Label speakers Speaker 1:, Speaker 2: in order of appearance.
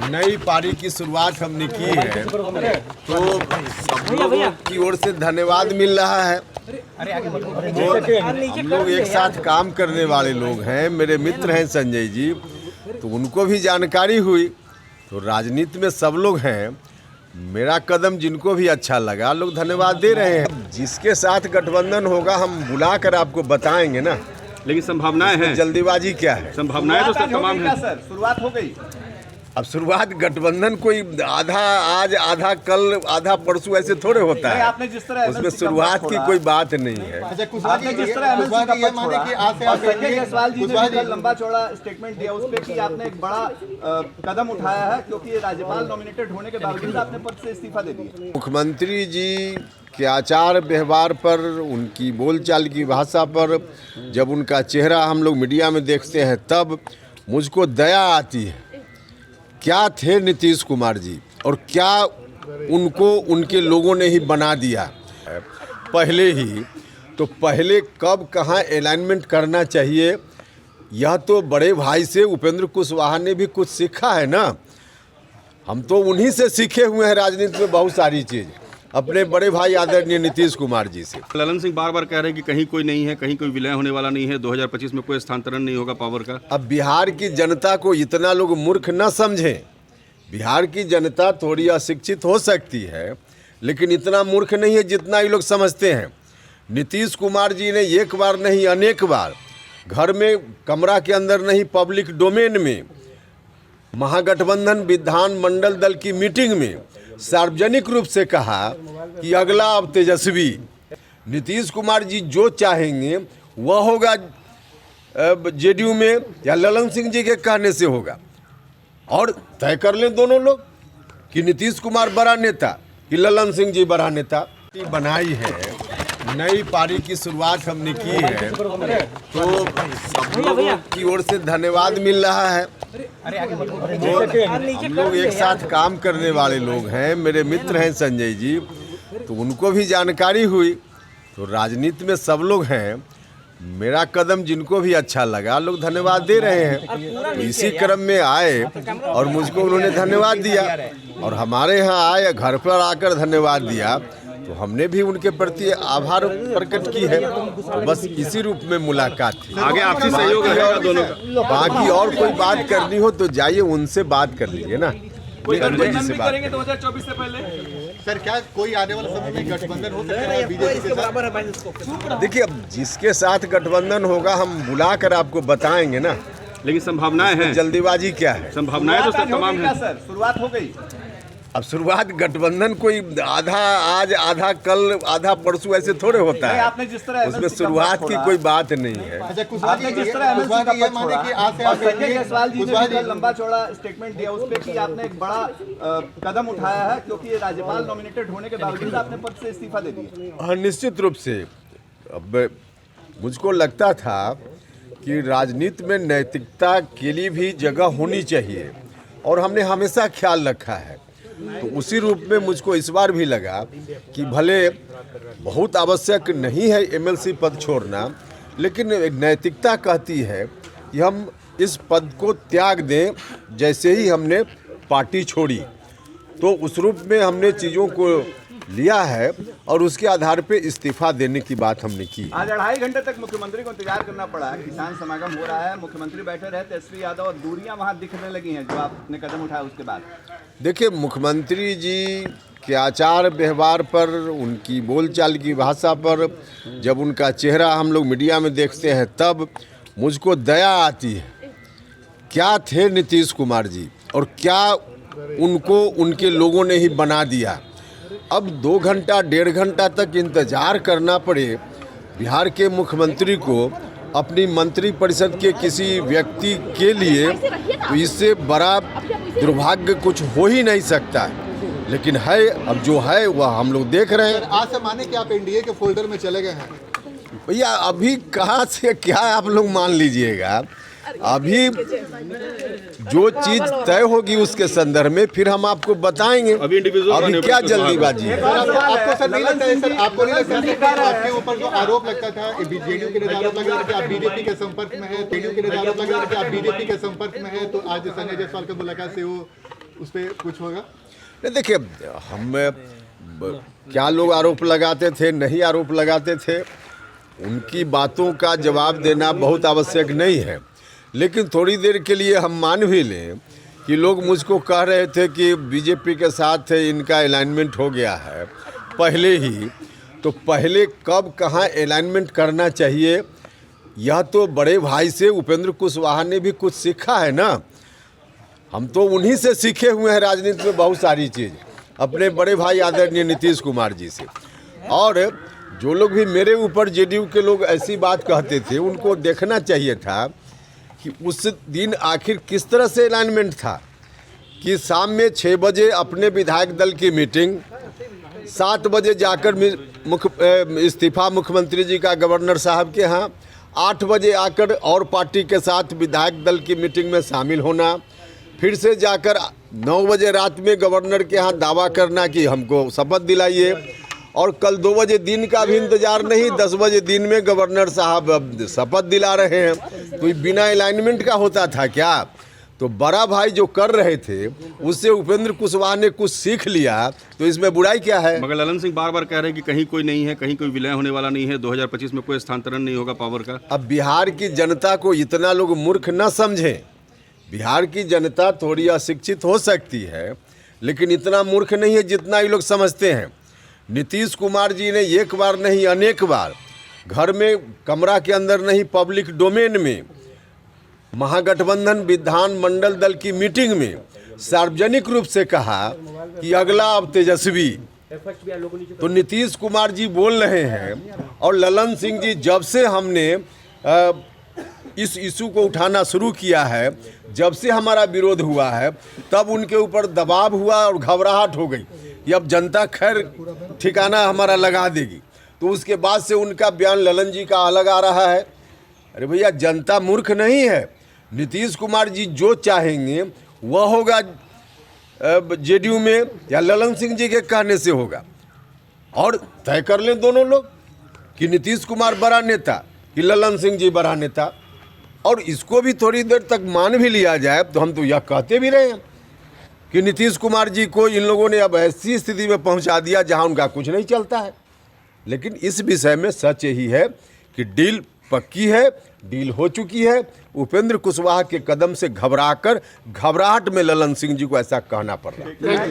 Speaker 1: नई पारी की शुरुआत हमने की है, तो सब लोगों की ओर से धन्यवाद मिल रहा है। हम लोग एक साथ काम करने वाले लोग हैं, मेरे मित्र हैं संजय जी, तो उनको भी जानकारी हुई। तो राजनीति में सब लोग हैं, मेरा कदम जिनको भी अच्छा लगा लोग धन्यवाद दे रहे हैं। जिसके साथ गठबंधन होगा हम बुलाकर आपको बताएंगे ना।
Speaker 2: लेकिन संभावनाएं हैं,
Speaker 1: जल्दीबाजी क्या है?
Speaker 2: संभावनाएं तो सर तमाम है
Speaker 3: सर, शुरुआत हो गई।
Speaker 1: अब शुरुआत गठबंधन कोई आधा आज आधा कल आधा परसों ऐसे थोड़े होता है।
Speaker 3: आपने जिस तरह
Speaker 1: उसमें शुरुआत की कोई बात नहीं है।
Speaker 3: आपने जिस तरह एमएलसी का पक्ष छोड़ा, और संजय जायसवाल जी ने भी लंबा चौड़ा स्टेटमेंट दिया उस पे कि आपने एक बड़ा कदम उठाया है, क्योंकि राज्यपाल नॉमिनेटेड होने के बावजूद आपने पद से इस्तीफा दे दिया।
Speaker 1: मुख्यमंत्री जी के आचार व्यवहार पर, उनकी बोलचाल की भाषा पर, जब उनका चेहरा हम लोग मीडिया में देखते हैं तब मुझको दया आती है। क्या थे नीतीश कुमार जी और क्या उनको उनके लोगों ने ही बना दिया पहले ही। तो पहले कब कहाँ अलाइनमेंट करना चाहिए, यह तो बड़े भाई से उपेंद्र कुशवाहा ने भी कुछ सीखा है ना। हम तो उन्हीं से सीखे हुए हैं राजनीति में बहुत सारी चीज़, अपने बड़े भाई आदरणीय नीतीश कुमार जी से।
Speaker 2: ललन सिंह बार बार कह रहे हैं कि कहीं कोई नहीं है, कहीं कोई विलय होने वाला नहीं है, 2025 में कोई स्थानांतरण नहीं होगा पावर का।
Speaker 1: अब बिहार की जनता को इतना लोग मूर्ख न समझें। बिहार की जनता थोड़ी अशिक्षित हो सकती है, लेकिन इतना मूर्ख नहीं है जितना ये लोग समझते हैं। नीतीश कुमार जी ने एक बार नहीं अनेक बार घर में, कमरा के अंदर नहीं, पब्लिक डोमेन में, महागठबंधन विधानमंडल दल की मीटिंग में सार्वजनिक रूप से कहा कि अगला अब तेजस्वी। नीतीश कुमार जी जो चाहेंगे वह होगा जेडीयू में, या ललन सिंह जी के कहने से होगा। और तय कर लें दोनों लोग कि नीतीश कुमार बड़ा नेता कि ललन सिंह जी बड़ा नेता। बनाई है, नई पारी की शुरुआत हमने की है, तो सब लोगों की ओर से धन्यवाद मिल रहा है। हम लोग एक साथ काम करने वाले लोग हैं, मेरे मित्र हैं संजय जी, तो उनको भी जानकारी हुई। तो राजनीति में सब लोग हैं, मेरा कदम जिनको भी अच्छा लगा लोग धन्यवाद दे रहे हैं। तो इसी क्रम में आए और मुझको उन्होंने धन्यवाद दिया, और हमारे यहाँ आए, घर पर आकर धन्यवाद दिया, तो हमने भी उनके प्रति आभार प्रकट की है। तो बस इसी रूप में मुलाकात थी।
Speaker 2: आगे आपसी सहयोग रहेगा दोनों का।
Speaker 1: बाकी और कोई बात करनी हो तो जाइए उनसे बात कर लीजिए ना।
Speaker 3: संजय जी से बात करेंगे 2024 से पहले।
Speaker 4: सर, क्या कोई आने वाले समय में गठबंधन हो सकता है बीजेपी के साथ?
Speaker 1: देखिए, अब जिसके साथ गठबंधन होगा हम बुलाकर आपको बताएंगे ना।
Speaker 2: लेकिन संभावनाएं हैं,
Speaker 1: जल्दीबाजी क्या है?
Speaker 2: संभावनाएं तो सर तमाम है
Speaker 3: सर, शुरुआत हो गई।
Speaker 1: अब शुरुआत गठबंधन कोई आधा आज आधा कल आधा परसों ऐसे थोड़े होता है।
Speaker 3: आपने जिस तरह
Speaker 1: उसमें शुरुआत की कोई बात नहीं है।
Speaker 3: आपने जिस तरह एमएलसी का पक्ष छोड़ा, और संजय जायसवाल जी ने भी लंबा चौड़ा स्टेटमेंट दिया उस पे कि आपने एक बड़ा कदम उठाया है, क्योंकि राज्यपाल नॉमिनेटेड होने के बावजूद आपने पद से इस्तीफा दे दिया।
Speaker 1: हाँ, निश्चित रूप से। अब मुझको लगता था कि राजनीति में नैतिकता के लिए भी जगह होनी चाहिए, और हमने हमेशा ख्याल रखा है। तो उसी रूप में मुझको इस बार भी लगा कि भले बहुत आवश्यक नहीं है एमएलसी पद छोड़ना, लेकिन नैतिकता कहती है कि हम इस पद को त्याग दें। जैसे ही हमने पार्टी छोड़ी तो उस रूप में हमने चीज़ों को लिया है, और उसके आधार पे इस्तीफा देने की बात हमने की।
Speaker 3: आज 2.5 घंटे तक मुख्यमंत्री को इंतजार करना पड़ा। किसान समागम हो रहा है, मुख्यमंत्री बैठे रहे तेजस्वी यादव, और दूरियां वहां दिखने लगी हैं जो आपने कदम उठाया उसके बाद।
Speaker 1: देखिए, मुख्यमंत्री जी के आचार व्यवहार पर, उनकी बोलचाल की भाषा पर, जब उनका चेहरा हम लोग मीडिया में देखते हैं तब मुझको दया आती है। क्या थे नीतीश कुमार जी और क्या उनको उनके लोगों ने ही बना दिया। अब 2 घंटा 1.5 घंटा तक इंतजार करना पड़े बिहार के मुख्यमंत्री को अपनी मंत्रिपरिषद के किसी व्यक्ति के लिए, तो इससे बड़ा दुर्भाग्य कुछ हो ही नहीं सकता है। लेकिन है, अब जो है वह हम लोग देख रहे हैं।
Speaker 4: आज से माने कि आप एनडीए के फोल्डर में चले गए हैं?
Speaker 1: भैया, अभी कहाँ से क्या आप लोग मान लीजिएगा। अभी जो चीज तय होगी उसके संदर्भ में फिर हम आपको बताएंगे। अभी क्या जल्दीबाजी है?
Speaker 4: आपको सर नहीं लगता है, सर आपको नहीं लगता है आपके ऊपर जो आरोप लगता था, जेडीयू के नेता आरोप लग रहा था कि आप बीजेपी के संपर्क में है, जेडीयू के नेता आरोप लग रहा था कि आप बीजेपी के संपर्क में है, तो आज संजय जायसवाल की मुलाकात से वो उस पर कुछ होगा?
Speaker 1: नहीं, देखिए, हम क्या लोग आरोप लगाते थे, नहीं आरोप लगाते थे, उनकी बातों का जवाब देना बहुत आवश्यक नहीं है। लेकिन थोड़ी देर के लिए हम मान भी लें कि लोग मुझको कह रहे थे कि बीजेपी के साथ इनका अलाइनमेंट हो गया है पहले ही, तो पहले कब कहाँ अलाइनमेंट करना चाहिए, यह तो बड़े भाई से उपेंद्र कुशवाहा ने भी कुछ सीखा है ना। हम तो उन्हीं से सीखे हुए हैं राजनीति में बहुत सारी चीज़, अपने बड़े भाई आदरणीय नीतीश कुमार जी से। और जो लोग भी मेरे ऊपर जेडीयू के लोग ऐसी बात कहते थे, उनको देखना चाहिए था कि उस दिन आखिर किस तरह से अलाइनमेंट था कि शाम में 6 बजे अपने विधायक दल की मीटिंग, 7 बजे जाकर इस्तीफा मुख्यमंत्री जी का गवर्नर साहब के यहाँ, 8 बजे आकर और पार्टी के साथ विधायक दल की मीटिंग में शामिल होना, फिर से जाकर 9 बजे रात में गवर्नर के यहाँ दावा करना कि हमको शपथ दिलाइए, और कल 2 बजे दिन का भी इंतजार नहीं, 10 बजे दिन में गवर्नर साहब अब शपथ दिला रहे हैं। तो ये बिना अलाइनमेंट का होता था क्या? तो बड़ा भाई जो कर रहे थे उससे उपेंद्र कुशवाहा ने कुछ सीख लिया, तो इसमें बुराई क्या है?
Speaker 2: मगर ललन सिंह बार बार कह रहे हैं कि कहीं कोई नहीं है, कहीं कोई विलय होने वाला नहीं है, 2025 में कोई स्थानांतरण नहीं होगा पावर का।
Speaker 1: अब बिहार की जनता को इतना लोग मूर्ख न समझें। बिहार की जनता थोड़ी अशिक्षित हो सकती है, लेकिन इतना मूर्ख नहीं है जितना ये लोग समझते हैं। नीतीश कुमार जी ने एक बार नहीं अनेक बार घर में, कमरा के अंदर नहीं, पब्लिक डोमेन में, महागठबंधन विधानमंडल दल की मीटिंग में सार्वजनिक रूप से कहा कि अगला अब तेजस्वी। तो नीतीश कुमार जी बोल रहे हैं, और ललन सिंह जी जब से हमने इस इशू को उठाना शुरू किया है, जब से हमारा विरोध हुआ है, तब उनके ऊपर दबाव हुआ और घबराहट हो गई कि अब जनता खैर ठिकाना हमारा लगा देगी। तो उसके बाद से उनका बयान ललन जी का अलग आ रहा है। अरे भैया, जनता मूर्ख नहीं है। नीतीश कुमार जी जो चाहेंगे वह होगा जेडीयू में, या ललन सिंह जी के कहने से होगा। और तय कर लें दोनों लोग कि नीतीश कुमार बड़ा नेता कि ललन सिंह जी बड़ा नेता, और इसको भी थोड़ी देर तक मान भी लिया जाए। तो हम तो यह कहते भी रहे हैं कि नीतीश कुमार जी को इन लोगों ने अब ऐसी स्थिति में पहुंचा दिया जहां उनका कुछ नहीं चलता है। लेकिन इस विषय में सच यही है कि डील पक्की है, डील हो चुकी है। उपेंद्र कुशवाहा के कदम से घबराहट में ललन सिंह जी को ऐसा कहना पड़ रहा है।